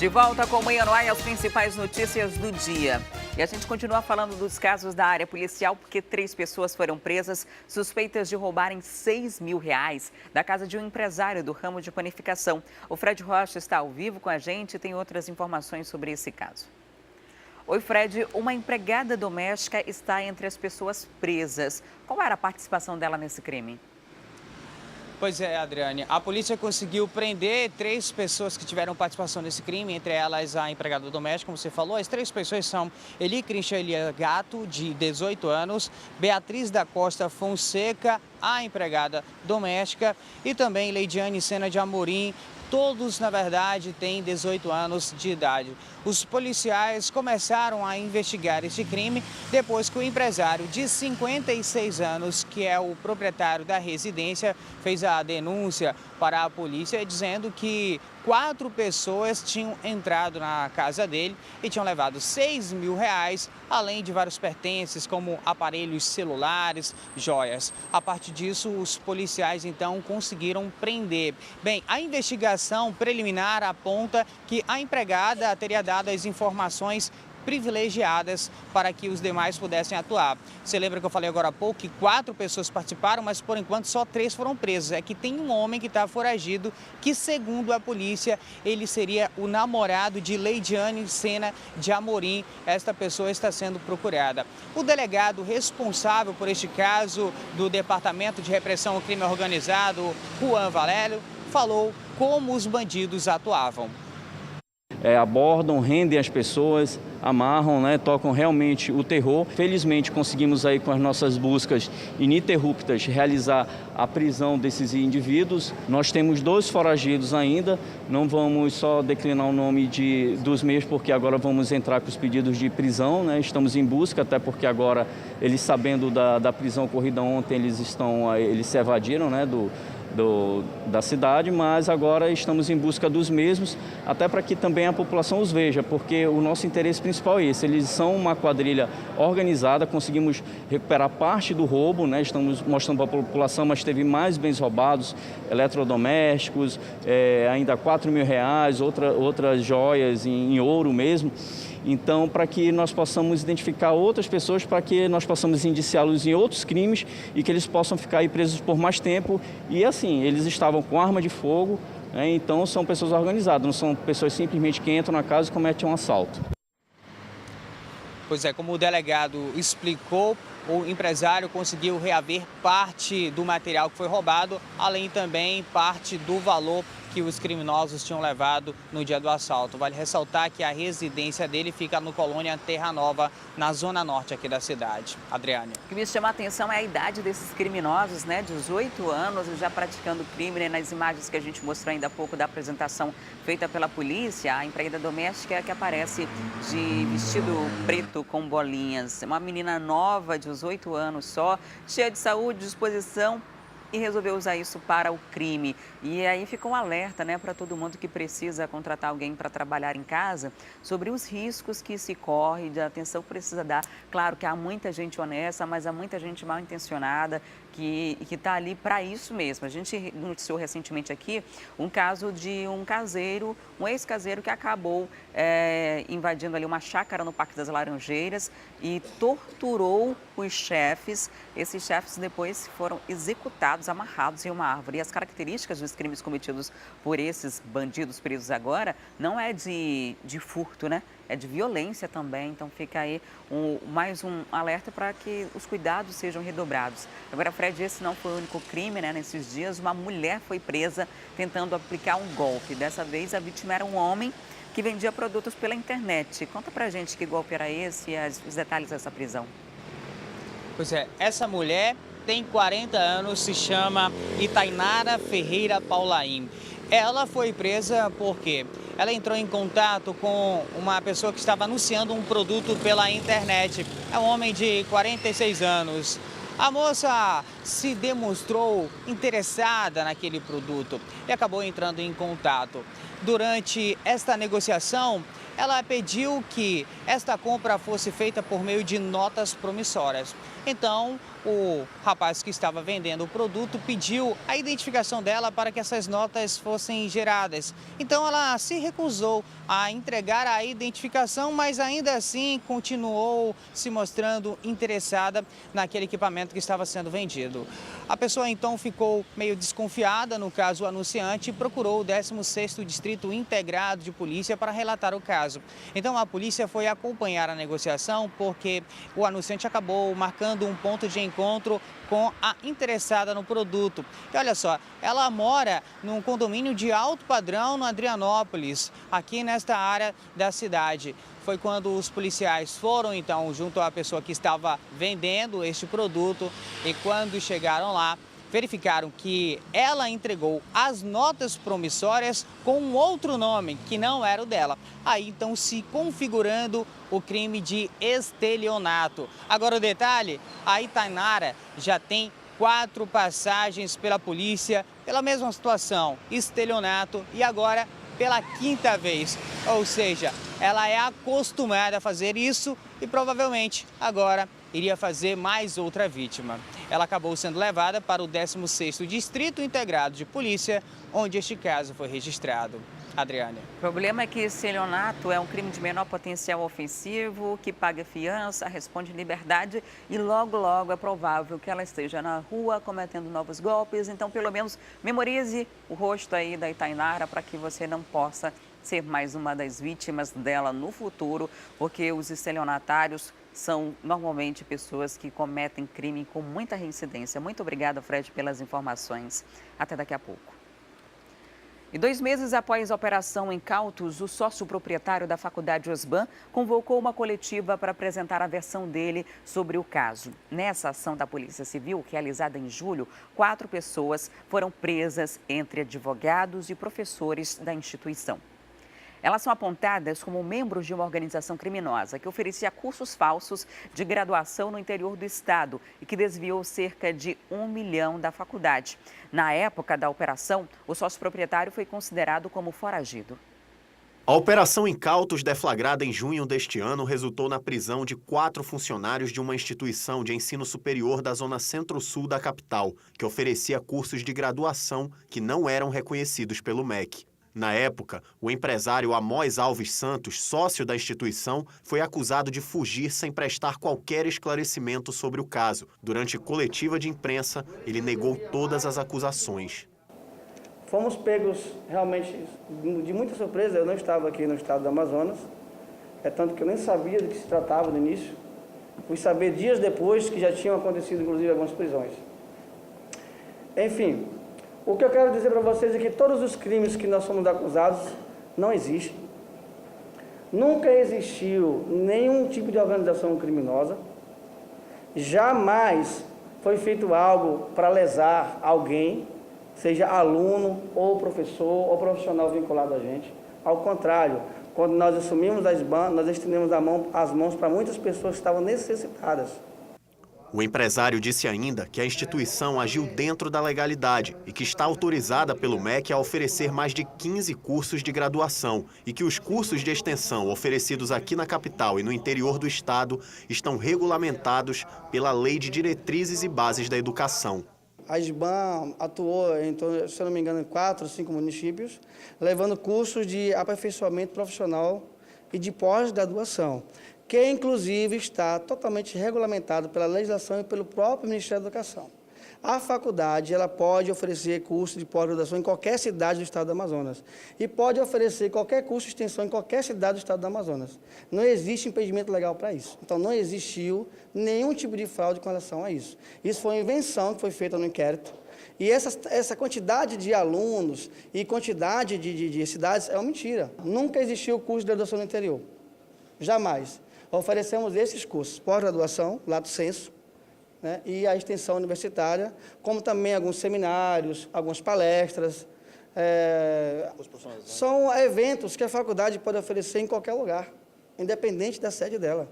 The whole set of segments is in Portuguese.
De volta com o Manhã no Ar e as principais notícias do dia. E a gente continua falando dos casos da área policial porque 3 pessoas foram presas suspeitas de roubarem R$6 mil da casa de um empresário do ramo de panificação. O Fred Rocha está ao vivo com a gente e tem outras informações sobre esse caso. Oi, Fred. Uma empregada doméstica está entre as pessoas presas. Qual era a participação dela nesse crime? Pois é, Adriane, a polícia conseguiu prender 3 pessoas que tiveram participação nesse crime, entre elas a empregada doméstica, como você falou. As 3 pessoas são Eli Cristialia Gato, de 18 anos, Beatriz da Costa Fonseca, a empregada doméstica, e também Leidiane Sena de Amorim. Todos, na verdade, têm 18 anos de idade. Os policiais começaram a investigar este crime depois que o empresário de 56 anos, que é o proprietário da residência, fez a denúncia para a polícia dizendo que 4 pessoas tinham entrado na casa dele e tinham levado R$6 mil, além de vários pertences como aparelhos celulares, joias. A partir disso, os policiais então conseguiram prender. Bem, a investigação preliminar aponta que a empregada teria dado as informações privilegiadas para que os demais pudessem atuar. Você lembra que eu falei agora há pouco que 4 pessoas participaram, mas por enquanto só 3 foram presos. É que tem um homem que está foragido, que segundo a polícia, ele seria o namorado de Leidiane Sena de Amorim. Esta pessoa está sendo procurada. O delegado responsável por este caso do Departamento de Repressão ao Crime Organizado, Juan Valério, falou como os bandidos atuavam. Abordam, rendem as pessoas, amarram, tocam realmente o terror. Felizmente conseguimos aí com as nossas buscas ininterruptas realizar a prisão desses indivíduos. Nós temos 2 foragidos ainda, não vamos só declinar o nome dos mesmos porque agora vamos entrar com os pedidos de prisão, Estamos em busca, até porque agora eles sabendo da prisão ocorrida ontem, eles se evadiram, da cidade, mas agora estamos em busca dos mesmos, até para que também a população os veja, porque o nosso interesse principal é esse. Eles são uma quadrilha organizada, conseguimos recuperar parte do roubo, Estamos mostrando para a população, mas teve mais bens roubados, eletrodomésticos, ainda R$4 mil, outras joias em ouro mesmo. Então, para que nós possamos identificar outras pessoas, para que nós possamos indiciá-los em outros crimes e que eles possam ficar aí presos por mais tempo. E assim, eles estavam com arma de fogo, então são pessoas organizadas, não são pessoas simplesmente que entram na casa e cometem um assalto. Pois é, como o delegado explicou, o empresário conseguiu reaver parte do material que foi roubado, além também parte do valor que os criminosos tinham levado no dia do assalto. Vale ressaltar que a residência dele fica no Colônia Terra Nova, na zona norte aqui da cidade. Adriane. O que me chama a atenção é a idade desses criminosos, 18 anos, já praticando crime, Nas imagens que a gente mostrou ainda há pouco da apresentação feita pela polícia, a empregada doméstica que aparece de vestido preto com bolinhas. Uma menina nova, de 18 anos só, cheia de saúde, disposição, e resolveu usar isso para o crime. E aí fica um alerta, para todo mundo que precisa contratar alguém para trabalhar em casa, sobre os riscos que se corre, de atenção que precisa dar. Claro que há muita gente honesta, mas há muita gente mal intencionada que está ali para isso mesmo. A gente noticiou recentemente aqui um caso de um caseiro, um ex-caseiro que acabou invadindo ali uma chácara no Parque das Laranjeiras e torturou os chefes. Esses chefes depois foram executados, amarrados em uma árvore. E as características dos crimes cometidos por esses bandidos presos agora não é de furto, É de violência também. Então fica aí mais um alerta para que os cuidados sejam redobrados. Agora, Fred, esse não foi o único crime, Nesses dias, uma mulher foi presa tentando aplicar um golpe. Dessa vez, a vítima era um homem que vendia produtos pela internet. Conta pra gente que golpe era esse e os detalhes dessa prisão. Pois é, essa mulher tem 40 anos, se chama Itainara Ferreira Paulaim. Ela foi presa porque ela entrou em contato com uma pessoa que estava anunciando um produto pela internet. É um homem de 46 anos. A moça se demonstrou interessada naquele produto e acabou entrando em contato. Durante esta negociação, ela pediu que esta compra fosse feita por meio de notas promissórias. Então, o rapaz que estava vendendo o produto pediu a identificação dela para que essas notas fossem geradas. Então, ela se recusou a entregar a identificação, mas ainda assim continuou se mostrando interessada naquele equipamento que estava sendo vendido. A pessoa então ficou meio desconfiada, no caso o anunciante, e procurou o 16º Distrito Integrado de Polícia para relatar o caso. Então, a polícia foi acompanhar a negociação porque o anunciante acabou marcando um ponto de encontro com a interessada no produto. E olha só, ela mora num condomínio de alto padrão no Adrianópolis, aqui nesta área da cidade. Foi quando os policiais foram então junto à pessoa que estava vendendo este produto e quando chegaram lá, verificaram que ela entregou as notas promissórias com um outro nome, que não era o dela. Aí, então, se configurando o crime de estelionato. Agora, o detalhe, a Itainara já tem 4 passagens pela polícia, pela mesma situação, estelionato, e agora pela 5ª vez. Ou seja, ela é acostumada a fazer isso e provavelmente agora iria fazer mais outra vítima. Ela acabou sendo levada para o 16º Distrito Integrado de Polícia, onde este caso foi registrado. Adriane. O problema é que estelionato é um crime de menor potencial ofensivo, que paga fiança, responde em liberdade e logo, logo é provável que ela esteja na rua cometendo novos golpes. Então, pelo menos, memorize o rosto aí da Itainara para que você não possa ser mais uma das vítimas dela no futuro, porque os estelionatários são normalmente pessoas que cometem crime com muita reincidência. Muito obrigada, Fred, pelas informações. Até daqui a pouco. E 2 meses após a operação Incautos, o sócio proprietário da Faculdade Osban convocou uma coletiva para apresentar a versão dele sobre o caso. Nessa ação da Polícia Civil, realizada em julho, 4 pessoas foram presas, entre advogados e professores da instituição. Elas são apontadas como membros de uma organização criminosa que oferecia cursos falsos de graduação no interior do estado e que desviou cerca de R$1 milhão da faculdade. Na época da operação, o sócio proprietário foi considerado como foragido. A Operação Incautos, deflagrada em junho deste ano, resultou na prisão de 4 funcionários de uma instituição de ensino superior da zona centro-sul da capital, que oferecia cursos de graduação que não eram reconhecidos pelo MEC. Na época, o empresário Amós Alves Santos, sócio da instituição, foi acusado de fugir sem prestar qualquer esclarecimento sobre o caso. Durante coletiva de imprensa, ele negou todas as acusações. Fomos pegos realmente de muita surpresa. Eu não estava aqui no estado do Amazonas, tanto que eu nem sabia do que se tratava no início. Fui saber dias depois que já tinham acontecido, inclusive, algumas prisões. Enfim, o que eu quero dizer para vocês é que todos os crimes que nós somos acusados não existem. Nunca existiu nenhum tipo de organização criminosa. Jamais foi feito algo para lesar alguém, seja aluno, ou professor, ou profissional vinculado a gente. Ao contrário, quando nós assumimos a SBAN, nós estendemos as mãos para muitas pessoas que estavam necessitadas. O empresário disse ainda que a instituição agiu dentro da legalidade e que está autorizada pelo MEC a oferecer mais de 15 cursos de graduação e que os cursos de extensão oferecidos aqui na capital e no interior do estado estão regulamentados pela Lei de Diretrizes e Bases da Educação. A SBAN atuou, então, se eu não me engano, em 4 ou 5 municípios, levando cursos de aperfeiçoamento profissional e de pós-graduação, que inclusive está totalmente regulamentado pela legislação e pelo próprio Ministério da Educação. A faculdade ela pode oferecer curso de pós-graduação em qualquer cidade do estado do Amazonas e pode oferecer qualquer curso de extensão em qualquer cidade do estado do Amazonas. Não existe impedimento legal para isso. Então, não existiu nenhum tipo de fraude com relação a isso. Isso foi uma invenção que foi feita no inquérito. E essa quantidade de alunos e quantidade de cidades é uma mentira. Nunca existiu curso de graduação no interior. Jamais. Oferecemos esses cursos, pós-graduação, lato sensu, né, e a extensão universitária, como também alguns seminários, algumas palestras. São eventos que a faculdade pode oferecer em qualquer lugar, independente da sede dela.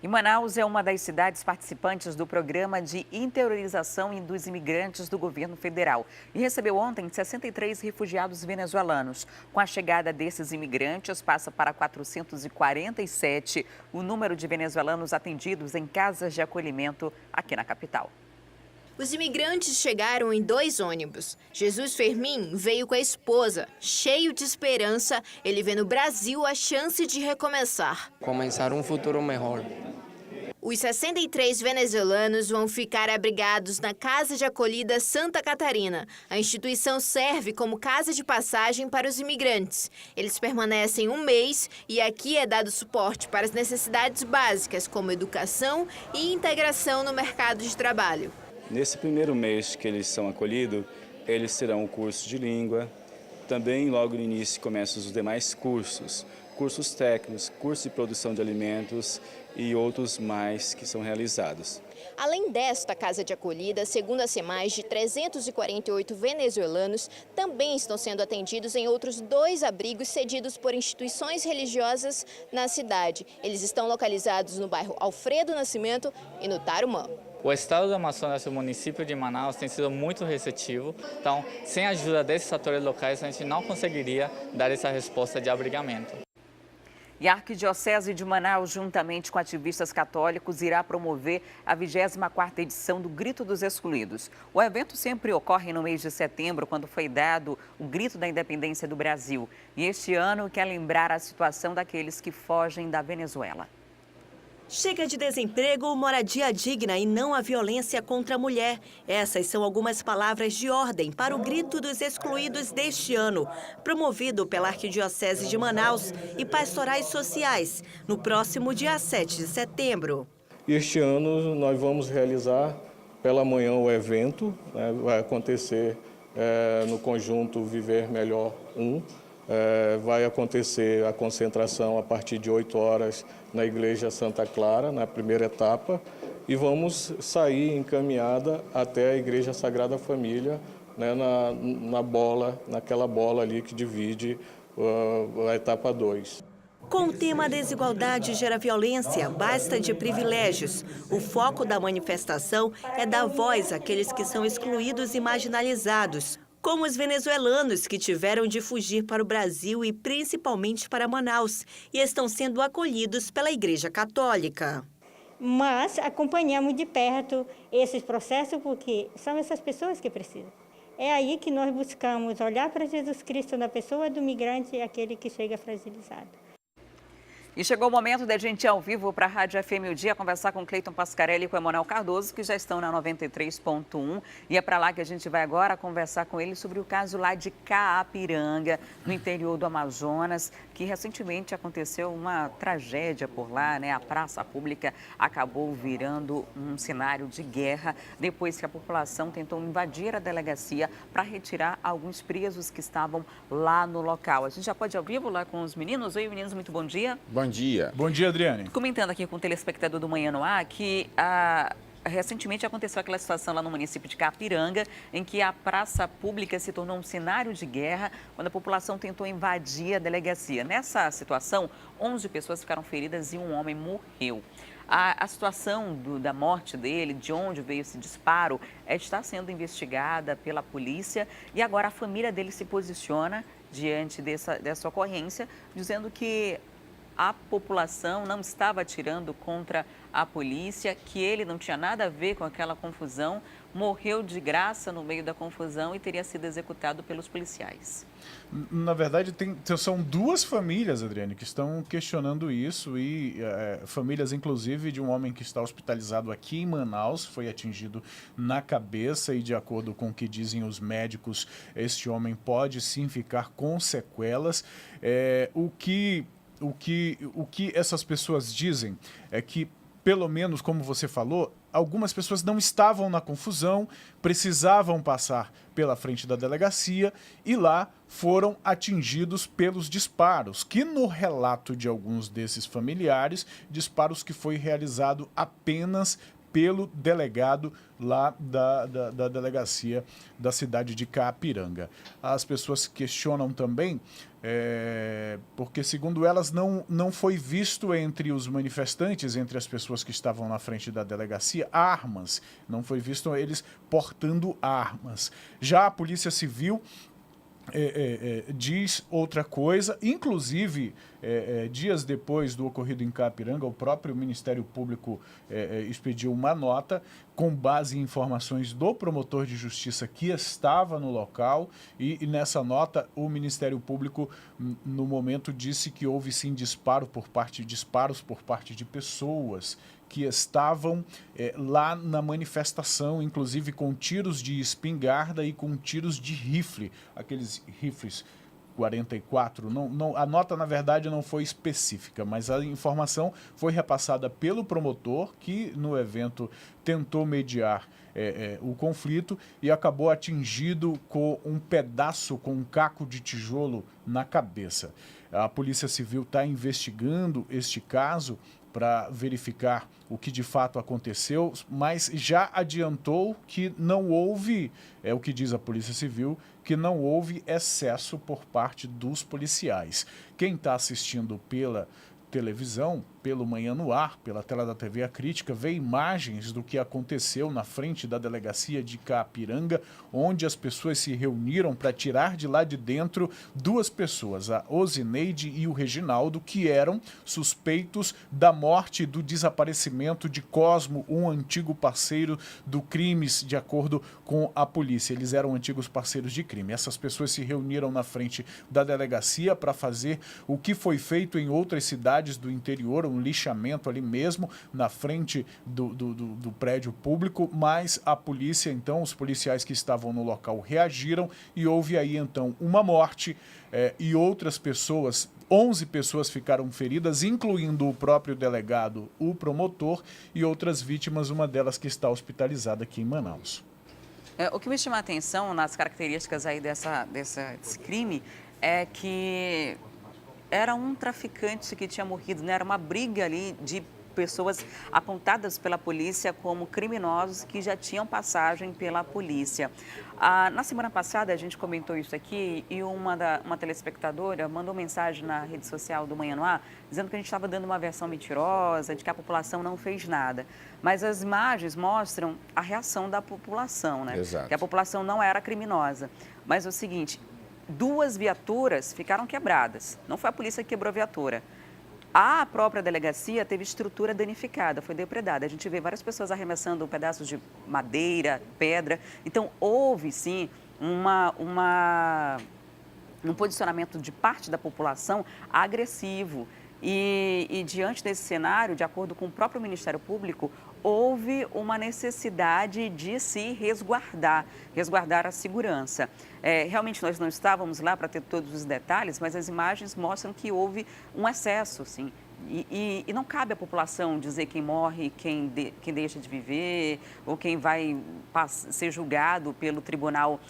E Manaus é uma das cidades participantes do programa de interiorização dos imigrantes do governo federal e recebeu ontem 63 refugiados venezuelanos. Com a chegada desses imigrantes, passa para 447 o número de venezuelanos atendidos em casas de acolhimento aqui na capital. Os imigrantes chegaram em 2 ônibus. Jesus Fermin veio com a esposa. Cheio de esperança, ele vê no Brasil a chance de recomeçar. Começar um futuro melhor. Os 63 venezuelanos vão ficar abrigados na Casa de Acolhida Santa Catarina. A instituição serve como casa de passagem para os imigrantes. Eles permanecem 1 mês e aqui é dado suporte para as necessidades básicas, como educação e integração no mercado de trabalho. Nesse primeiro mês que eles são acolhidos, eles terão o curso de língua. Também, logo no início, começam os demais cursos técnicos, curso de produção de alimentos e outros mais que são realizados. Além desta casa de acolhida, segundo a CEMAS, de 348 venezuelanos também estão sendo atendidos em outros 2 abrigos cedidos por instituições religiosas na cidade. Eles estão localizados no bairro Alfredo Nascimento e no Tarumã. O estado do Amazonas e o município de Manaus tem sido muito receptivo, então, sem a ajuda desses atores locais, a gente não conseguiria dar essa resposta de abrigamento. E a Arquidiocese de Manaus, juntamente com ativistas católicos, irá promover a 24ª edição do Grito dos Excluídos. O evento sempre ocorre no mês de setembro, quando foi dado o Grito da Independência do Brasil. E este ano quer lembrar a situação daqueles que fogem da Venezuela. Chega de desemprego, moradia digna e não a violência contra a mulher. Essas são algumas palavras de ordem para o Grito dos Excluídos deste ano, promovido pela Arquidiocese de Manaus e Pastorais Sociais, no próximo dia 7 de setembro. Este ano nós vamos realizar pela manhã o evento, vai acontecer no conjunto Viver Melhor 1. Vai acontecer a concentração a partir de 8 horas na Igreja Santa Clara, na primeira etapa, e vamos sair encaminhada até a Igreja Sagrada Família, naquela bola ali que divide a etapa 2. Com o tema Desigualdade gera violência, basta de privilégios. O foco da manifestação é dar voz àqueles que são excluídos e marginalizados, como os venezuelanos que tiveram de fugir para o Brasil e principalmente para Manaus e estão sendo acolhidos pela Igreja Católica. Mas acompanhamos de perto esses processos porque são essas pessoas que precisam. É aí que nós buscamos olhar para Jesus Cristo na pessoa do migrante e aquele que chega fragilizado. E chegou o momento da gente ir ao vivo para a Rádio FM O Dia, conversar com Cleiton Pascarelli e com Emanuel Cardoso, que já estão na 93.1. E é para lá que a gente vai agora conversar com eles sobre o caso lá de Caapiranga, no interior do Amazonas, que recentemente aconteceu uma tragédia por lá, né? A praça pública acabou virando um cenário de guerra, depois que a população tentou invadir a delegacia para retirar alguns presos que estavam lá no local. A gente já pode ir ao vivo lá com os meninos? Oi, meninos, muito bom dia. Bom dia. Bom dia, Adriane. Comentando aqui com o telespectador do Manhã no Ar que recentemente aconteceu aquela situação lá no município de Caapiranga, em que a praça pública se tornou um cenário de guerra quando a população tentou invadir a delegacia. Nessa situação, 11 pessoas ficaram feridas e um homem morreu. A situação da morte dele, de onde veio esse disparo, está sendo investigada pela polícia e agora a família dele se posiciona diante dessa ocorrência, dizendo que a população não estava atirando contra a polícia, que ele não tinha nada a ver com aquela confusão, morreu de graça no meio da confusão e teria sido executado pelos policiais. Na verdade, são 2 famílias, Adriane, que estão questionando isso e famílias, inclusive, de um homem que está hospitalizado aqui em Manaus, foi atingido na cabeça e, de acordo com o que dizem os médicos, este homem pode sim ficar com sequelas. O que essas pessoas dizem é que, pelo menos como você falou, algumas pessoas não estavam na confusão, precisavam passar pela frente da delegacia e lá foram atingidos pelos disparos, que no relato de alguns desses familiares, disparos que foi realizado apenas pelo delegado lá da delegacia da cidade de Caapiranga. As pessoas questionam também, porque, segundo elas, não foi visto entre os manifestantes, entre as pessoas que estavam na frente da delegacia, armas. Não foi visto eles portando armas. Já a Polícia Civil diz outra coisa, inclusive dias depois do ocorrido em Caapiranga, o próprio Ministério Público expediu uma nota com base em informações do promotor de justiça que estava no local e nessa nota o Ministério Público no momento disse que houve sim disparos por parte de pessoas que estavam lá na manifestação, inclusive com tiros de espingarda e com tiros de rifle, aqueles rifles 44. A nota, na verdade, não foi específica, mas a informação foi repassada pelo promotor, que no evento tentou mediar o conflito e acabou atingido com um pedaço, com um caco de tijolo na cabeça. A Polícia Civil está investigando este caso para verificar o que de fato aconteceu, mas já adiantou que não houve, o que diz a Polícia Civil, que não houve excesso por parte dos policiais. Quem está assistindo pela televisão, pelo Manhã no Ar, pela tela da TV A Crítica, vê imagens do que aconteceu na frente da delegacia de Caapiranga, onde as pessoas se reuniram para tirar de lá de dentro duas pessoas, a Osineide e o Reginaldo, que eram suspeitos da morte e do desaparecimento de Cosmo, um antigo parceiro do Crimes, de acordo com a polícia. Eles eram antigos parceiros de crime. Essas pessoas se reuniram na frente da delegacia para fazer o que foi feito em outras cidades do interior, um lixamento ali mesmo na frente do prédio público, mas a polícia, então, os policiais que estavam no local reagiram e houve aí então uma morte e outras pessoas, 11 pessoas ficaram feridas, incluindo o próprio delegado, o promotor e outras vítimas, uma delas que está hospitalizada aqui em Manaus. O que me chama a atenção nas características aí desse crime é que era um traficante que tinha morrido, né? Era uma briga ali de pessoas apontadas pela polícia como criminosos que já tinham passagem pela polícia. Na semana passada, a gente comentou isso aqui e uma telespectadora mandou mensagem na rede social do Manhã no Ar, dizendo que a gente estava dando uma versão mentirosa, de que a população não fez nada. Mas as imagens mostram a reação da população, né? Exato. Que a população não era criminosa. Mas é o seguinte, 2 viaturas ficaram quebradas. Não foi a polícia que quebrou a viatura. A própria delegacia teve estrutura danificada, foi depredada. A gente vê várias pessoas arremessando pedaços de madeira, pedra. Então, houve, sim, um posicionamento de parte da população agressivo. E diante desse cenário, de acordo com o próprio Ministério Público, houve uma necessidade de se resguardar a segurança. Realmente nós não estávamos lá para ter todos os detalhes, mas as imagens mostram que houve um excesso, sim. E não cabe à população dizer quem morre, quem deixa de viver, ou quem vai ser julgado pelo tribunal,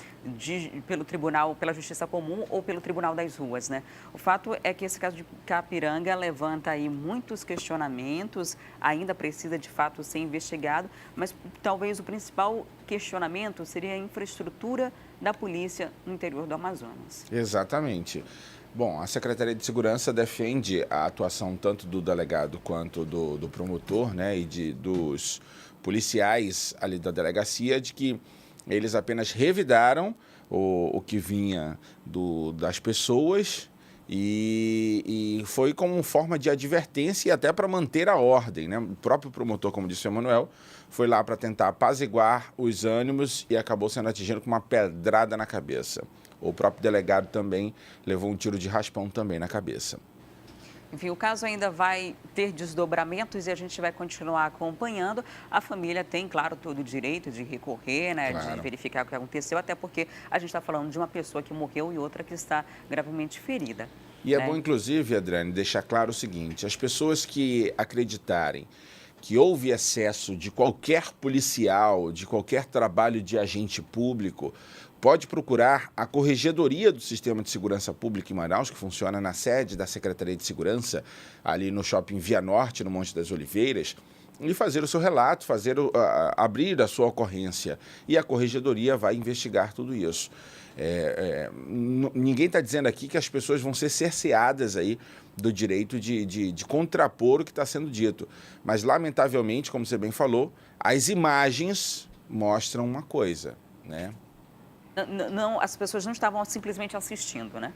pela Justiça Comum ou pelo Tribunal das Ruas, né? O fato é que esse caso de Caapiranga levanta aí muitos questionamentos, ainda precisa de fato ser investigado, mas talvez o principal questionamento seria a infraestrutura da polícia no interior do Amazonas. Exatamente. Bom, a Secretaria de Segurança defende a atuação tanto do delegado quanto do promotor, né, e dos policiais ali da delegacia, de que eles apenas revidaram o que vinha das pessoas e foi como forma de advertência e até para manter a ordem, né? O próprio promotor, como disse o Emanuel, foi lá para tentar apaziguar os ânimos e acabou sendo atingido com uma pedrada na cabeça. O próprio delegado também levou um tiro de raspão também na cabeça. Enfim, o caso ainda vai ter desdobramentos e a gente vai continuar acompanhando. A família tem, claro, todo o direito de recorrer, né, claro, de verificar o que aconteceu, até porque a gente está falando de uma pessoa que morreu e outra que está gravemente ferida. E é bom, inclusive, Adriane, deixar claro o seguinte, as pessoas que acreditarem que houve excesso de qualquer policial, de qualquer trabalho de agente público, pode procurar a Corregedoria do Sistema de Segurança Pública em Manaus, que funciona na sede da Secretaria de Segurança, ali no Shopping Via Norte, no Monte das Oliveiras, e fazer o seu relato, abrir a sua ocorrência. E a Corregedoria vai investigar tudo isso. Ninguém está dizendo aqui que as pessoas vão ser cerceadas aí do direito de contrapor o que está sendo dito. Mas, lamentavelmente, como você bem falou, as imagens mostram uma coisa, né? Não, as pessoas não estavam simplesmente assistindo, né?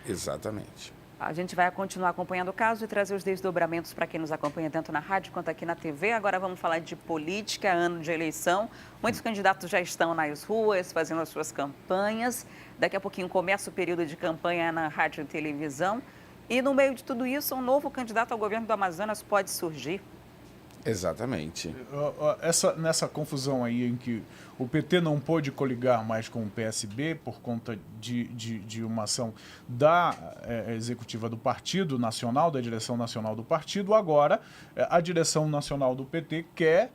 Exatamente. A gente vai continuar acompanhando o caso e trazer os desdobramentos para quem nos acompanha tanto na rádio quanto aqui na TV. Agora vamos falar de política, ano de eleição. Muitos candidatos já estão nas ruas fazendo as suas campanhas. Daqui a pouquinho começa o período de campanha na rádio e televisão. E no meio de tudo isso, um novo candidato ao governo do Amazonas pode surgir. Exatamente. Nessa confusão aí em que o PT não pôde coligar mais com o PSB por conta de uma ação da executiva do Partido Nacional, da direção nacional do partido, agora a direção nacional do PT quer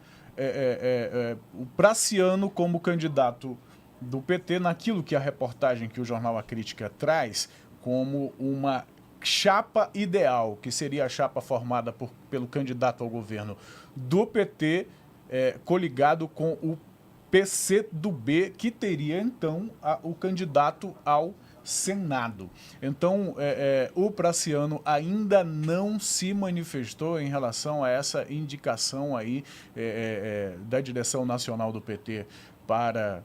o Praciano como candidato do PT naquilo que a reportagem que o jornal A Crítica traz como uma chapa ideal, que seria a chapa formada pelo candidato ao governo do PT, coligado com o PCdoB, que teria, então, o candidato ao Senado. Então, o Praciano ainda não se manifestou em relação a essa indicação aí da direção nacional do PT para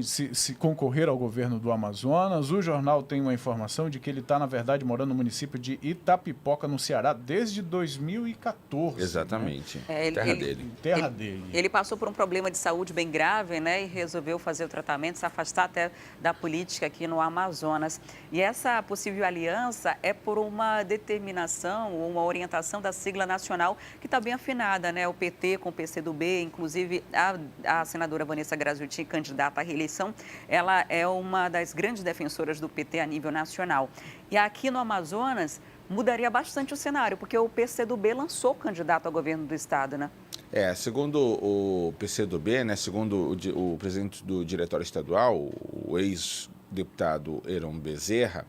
se concorrer ao governo do Amazonas. O jornal tem uma informação de que ele está, na verdade, morando no município de Itapipoca, no Ceará, desde 2014. Exatamente. Né? Terra dele. Ele passou por um problema de saúde bem grave, né? E resolveu fazer o tratamento, se afastar até da política aqui no Amazonas. E essa possível aliança é por uma determinação, uma orientação da sigla nacional que está bem afinada, né? O PT com o PCdoB, inclusive a senadora Vanessa Graziutin, candidata à reeleição, ela é uma das grandes defensoras do PT a nível nacional. E aqui no Amazonas mudaria bastante o cenário, porque o PCdoB lançou o candidato ao governo do estado, né? Segundo o PCdoB, né, segundo o presidente do diretório estadual, o ex-deputado Heron Bezerra,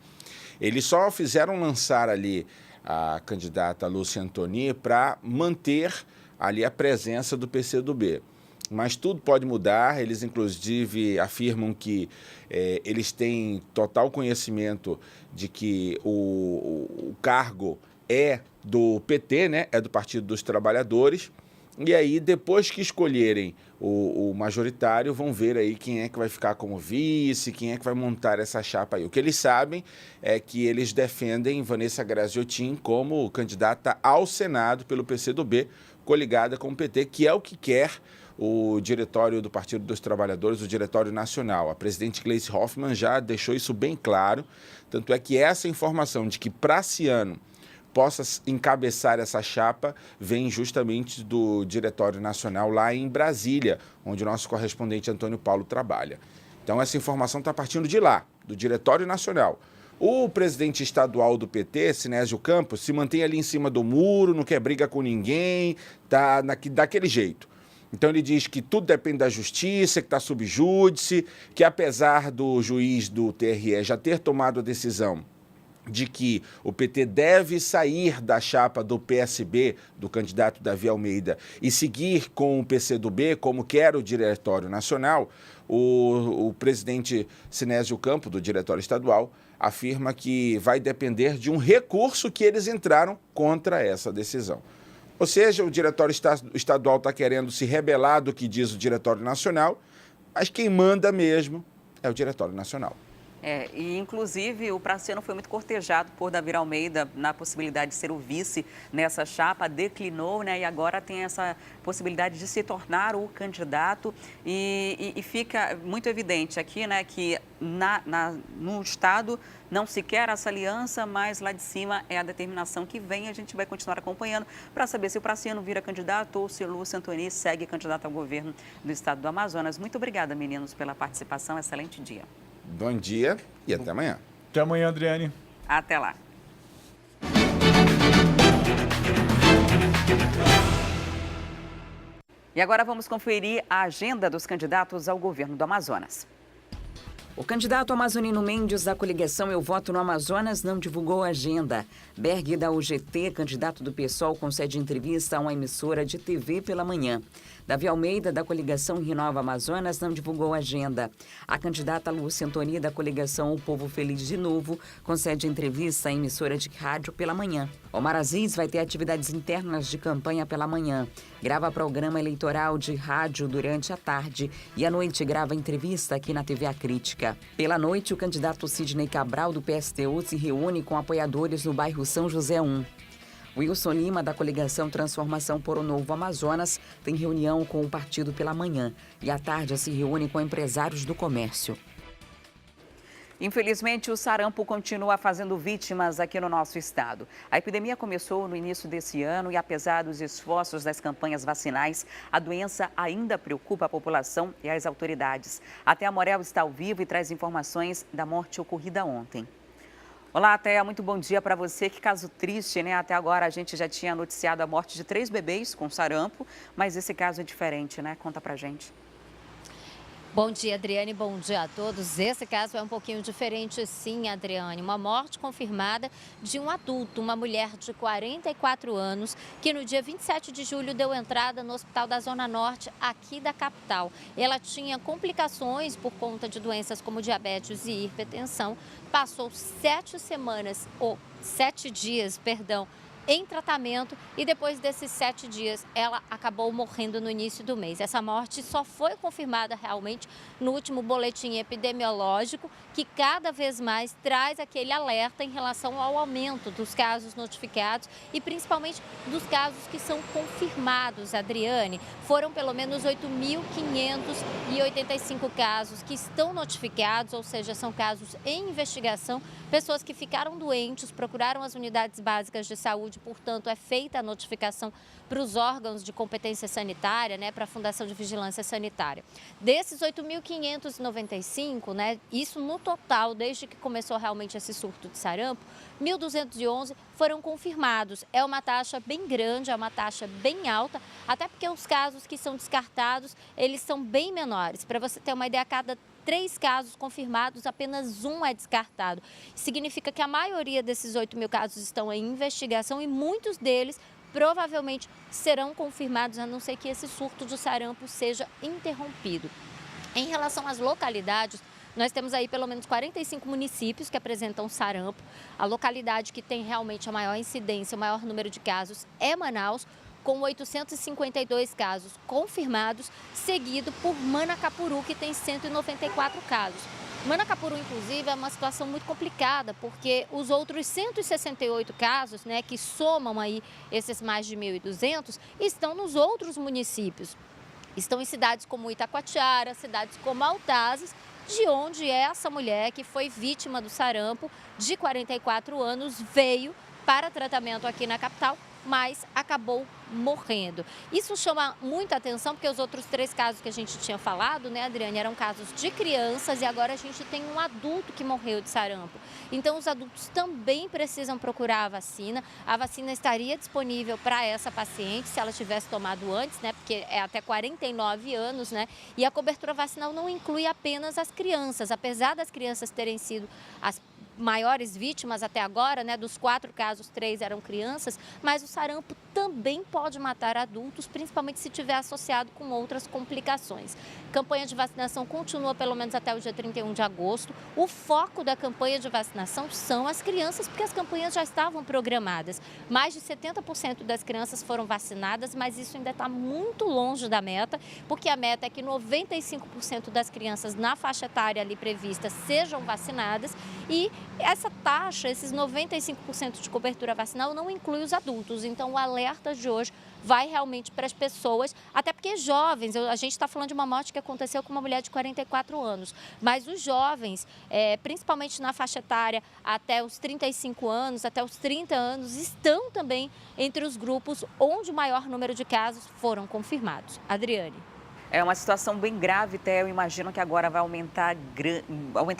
eles só fizeram lançar ali a candidata Lúcia Antoni para manter ali a presença do PCdoB. Mas tudo pode mudar, eles inclusive afirmam que eles têm total conhecimento de que o cargo é do PT, né? É do Partido dos Trabalhadores, e aí depois que escolherem o majoritário, vão ver aí quem é que vai ficar como vice, quem é que vai montar essa chapa aí. O que eles sabem é que eles defendem Vanessa Graziutin como candidata ao Senado pelo PCdoB, coligada com o PT, que é o que quer o diretório do Partido dos Trabalhadores, o diretório nacional. A presidente Gleice Hoffmann já deixou isso bem claro, tanto é que essa informação de que Praciano possa encabeçar essa chapa vem justamente do diretório nacional lá em Brasília, onde o nosso correspondente Antônio Paulo trabalha. Então essa informação está partindo de lá, do diretório nacional. O presidente estadual do PT, Sinésio Campos, se mantém ali em cima do muro, não quer briga com ninguém, tá daquele jeito. Então ele diz que tudo depende da justiça, que está sob júdice, que apesar do juiz do TRE já ter tomado a decisão de que o PT deve sair da chapa do PSB, do candidato Davi Almeida, e seguir com o PCdoB, como quer o Diretório Nacional, o presidente Sinésio Campos, do Diretório Estadual, afirma que vai depender de um recurso que eles entraram contra essa decisão. Ou seja, o Diretório Estadual está querendo se rebelar do que diz o Diretório Nacional, mas quem manda mesmo é o Diretório Nacional. E inclusive o Praciano foi muito cortejado por Davi Almeida na possibilidade de ser o vice nessa chapa, declinou, né? E agora tem essa possibilidade de se tornar o candidato e fica muito evidente aqui, né, que no estado não se quer essa aliança, mas lá de cima é a determinação que vem. A gente vai continuar acompanhando para saber se o Praciano vira candidato ou se o Lúcia Antoni segue candidato ao governo do estado do Amazonas. Muito obrigada, meninos, pela participação. Excelente dia. Bom dia e até amanhã. Até amanhã, Adriane. Até lá. E agora vamos conferir a agenda dos candidatos ao governo do Amazonas. O candidato amazonino Mendes da coligação Eu Voto no Amazonas não divulgou a agenda. Berg da UGT, candidato do PSOL, concede entrevista a uma emissora de TV pela manhã. Davi Almeida, da coligação Renova Amazonas, não divulgou a agenda. A candidata Lúcia Antoni, da coligação O Povo Feliz de Novo, concede entrevista à emissora de rádio pela manhã. Omar Aziz vai ter atividades internas de campanha pela manhã. Grava programa eleitoral de rádio durante a tarde e à noite grava entrevista aqui na TV A Crítica. Pela noite, o candidato Sidney Cabral, do PSTU, se reúne com apoiadores no bairro São José 1. Wilson Lima, da coligação Transformação por um Novo Amazonas, tem reunião com o partido pela manhã e à tarde se reúne com empresários do comércio. Infelizmente, o sarampo continua fazendo vítimas aqui no nosso estado. A epidemia começou no início desse ano e, apesar dos esforços das campanhas vacinais, a doença ainda preocupa a população e as autoridades. A Thea Morel está ao vivo e traz informações da morte ocorrida ontem. Olá, Thea, muito bom dia para você. Que caso triste, né? Até agora a gente já tinha noticiado a morte de 3 bebês com sarampo, mas esse caso é diferente, né? Conta pra gente. Bom dia, Adriane. Bom dia a todos. Esse caso é um pouquinho diferente, sim, Adriane. Uma morte confirmada de um adulto, uma mulher de 44 anos, que no dia 27 de julho deu entrada no hospital da Zona Norte, aqui da capital. Ela tinha complicações por conta de doenças como diabetes e hipertensão. Passou 7 dias, em tratamento e depois desses 7 dias ela acabou morrendo no início do mês. Essa morte só foi confirmada realmente no último boletim epidemiológico, que cada vez mais traz aquele alerta em relação ao aumento dos casos notificados e principalmente dos casos que são confirmados, Adriane. Foram pelo menos 8.585 casos que estão notificados, ou seja, são casos em investigação, pessoas que ficaram doentes, procuraram as unidades básicas de saúde, portanto, é feita a notificação para os órgãos de competência sanitária, né, para a Fundação de Vigilância Sanitária. Desses 8.595, né, isso no total, desde que começou realmente esse surto de sarampo, 1.211 foram confirmados. É uma taxa bem grande, é uma taxa bem alta, até porque os casos que são descartados, eles são bem menores. Para você ter uma ideia, a cada 3 casos confirmados, apenas 1 é descartado. Significa que a maioria desses 8.000 casos estão em investigação e muitos deles provavelmente serão confirmados, a não ser que esse surto de sarampo seja interrompido. Em relação às localidades, nós temos aí pelo menos 45 municípios que apresentam sarampo. A localidade que tem realmente a maior incidência, o maior número de casos é Manaus, com 852 casos confirmados, seguido por Manacapuru, que tem 194 casos. Manacapuru, inclusive, é uma situação muito complicada, porque os outros 168 casos, né, que somam aí esses mais de 1.200, estão nos outros municípios. Estão em cidades como Itacoatiara, cidades como Altazes, de onde essa mulher que foi vítima do sarampo, de 44 anos, veio para tratamento aqui na capital, mas acabou morrendo. Isso chama muita atenção, porque os outros 3 casos que a gente tinha falado, né, Adriane, eram casos de crianças e agora a gente tem um adulto que morreu de sarampo. Então, os adultos também precisam procurar a vacina. A vacina estaria disponível para essa paciente, se ela tivesse tomado antes, né, porque é até 49 anos, né, e a cobertura vacinal não inclui apenas as crianças, apesar das crianças terem sido as maiores vítimas até agora, né, dos 4 casos, 3 eram crianças, mas o sarampo também pode matar adultos, principalmente se tiver associado com outras complicações. Campanha de vacinação continua pelo menos até o dia 31 de agosto. O foco da campanha de vacinação são as crianças, porque as campanhas já estavam programadas. Mais de 70% das crianças foram vacinadas, mas isso ainda está muito longe da meta, porque a meta é que 95% das crianças na faixa etária ali prevista sejam vacinadas e essa taxa, esses 95% de cobertura vacinal não inclui os adultos. Então, o alerta de hoje vai realmente para as pessoas, até porque jovens, a gente está falando de uma morte que aconteceu com uma mulher de 44 anos, mas os jovens, principalmente na faixa etária até os 35 anos, até os 30 anos, estão também entre os grupos onde o maior número de casos foram confirmados. Adriane. É uma situação bem grave, Té. Eu imagino que agora vai aumentar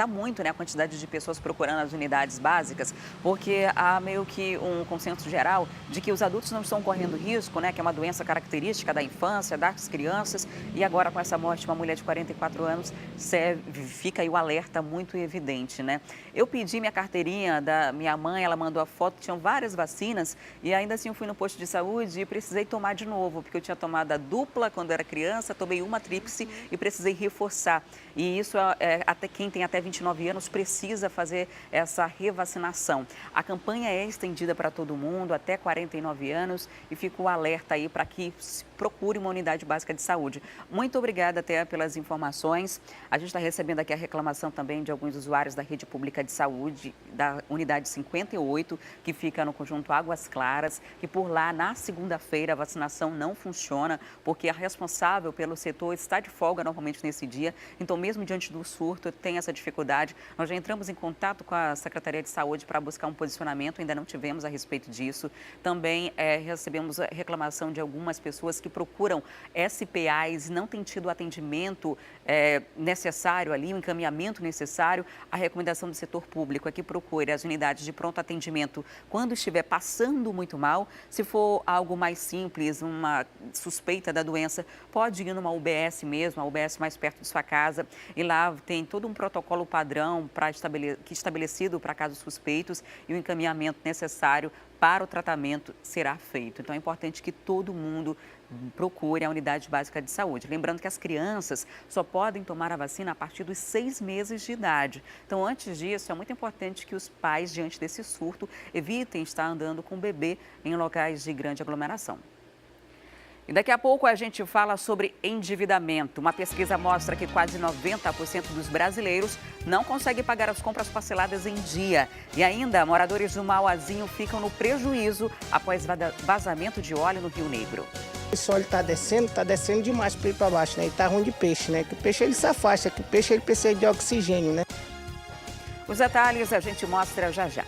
muito, né, a quantidade de pessoas procurando as unidades básicas, porque há meio que um consenso geral de que os adultos não estão correndo risco, né, que é uma doença característica da infância, das crianças, e agora com essa morte de uma mulher de 44 anos, fica aí o alerta muito evidente, né? Eu pedi minha carteirinha da minha mãe, ela mandou a foto, tinham várias vacinas, e ainda assim eu fui no posto de saúde e precisei tomar de novo, porque eu tinha tomado a dupla quando era criança, tomei uma tríplice e precisei reforçar. E isso, até quem tem até 29 anos precisa fazer essa revacinação. A campanha é estendida para todo mundo, até 49 anos, e fica o alerta aí para que procure uma unidade básica de saúde. Muito obrigada, Té, pelas informações. A gente está recebendo aqui a reclamação também de alguns usuários da rede pública de saúde, da unidade 58, que fica no conjunto Águas Claras, que por lá, na segunda-feira, a vacinação não funciona, porque a responsável pelo setor está de folga normalmente nesse dia. Então, mesmo diante do surto, tem essa dificuldade. Nós já entramos em contato com a Secretaria de Saúde para buscar um posicionamento, ainda não tivemos a respeito disso. Também recebemos a reclamação de algumas pessoas que procuram SPAs e não têm tido o atendimento necessário ali, o encaminhamento necessário. A recomendação do setor público é que procure as unidades de pronto atendimento quando estiver passando muito mal. Se for algo mais simples, uma suspeita da doença, pode ir numa UBS mesmo, a UBS mais perto de sua casa, e lá tem todo um protocolo padrão estabelecido para casos suspeitos, e o encaminhamento necessário para o tratamento será feito. Então é importante que todo mundo procure a unidade básica de saúde. Lembrando que as crianças só podem tomar a vacina a partir dos 6 meses de idade. Então, antes disso, é muito importante que os pais, diante desse surto, evitem estar andando com o bebê em locais de grande aglomeração. E daqui a pouco a gente fala sobre endividamento. Uma pesquisa mostra que quase 90% dos brasileiros não conseguem pagar as compras parceladas em dia. E ainda, moradores do Mauazinho ficam no prejuízo após vazamento de óleo no Rio Negro. Esse óleo está descendo demais para ir para baixo, né? E está ruim de peixe, né? Que o peixe ele se afasta, que o peixe ele precisa de oxigênio, né? Os detalhes a gente mostra já já.